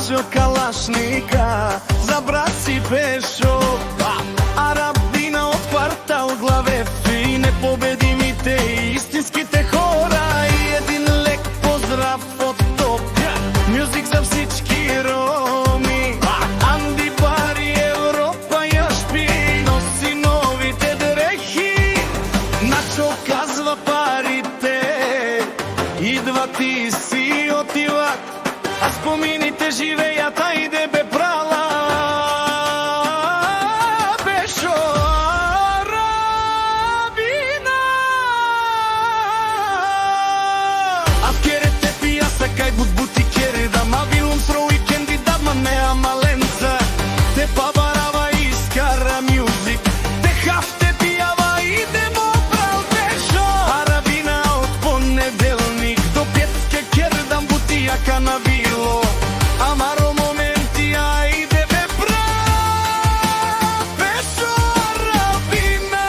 Načo kalašnika za brat si pešo, Arabina od kvarta u glave fine, pobedi mi te istinskите hora i jedin lek pozdrav od toga. Music za всички роми, Анди Бари, Европа ја шпи, носи новите дрехи. Начо казва парите идват и си отиват, а спомините живеят, ајде бе прала. Бешо Арабина, а керете пијаса кај бут-бути кере, да ма билум сро уикенди, да ма неа маленца. Те пабарава искара мюзик, те хафте пијава, идемо брал. Бешо Арабина од понеделник до петка кердам бутијака на било. Амаро моменти, ајде бе брат. Бешо Арабина.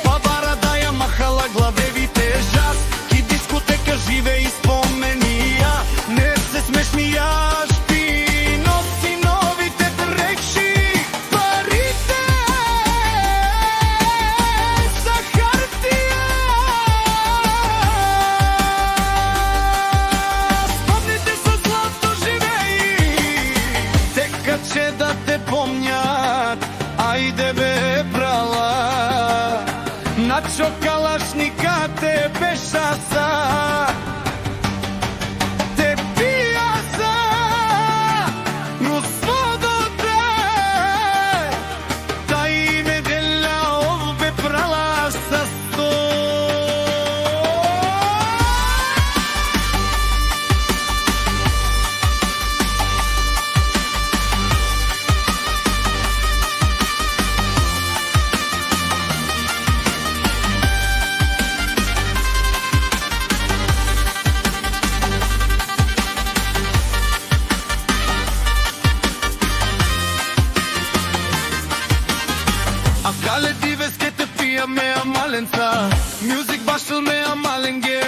Пабара да ја махала главевите жас, ки дискотека живе и споменија. Не се смешни јашпи, носи новите дрехи. Парите за хартија, спомните со злато живеи, дека че да те помњат, ајде бе брала. Начо калашника те пешаса, те пијаса, но сводоте, та име деля овбе прала са сто. А гале дивес ке те пија меа маленца, мюзик башил меа маленге.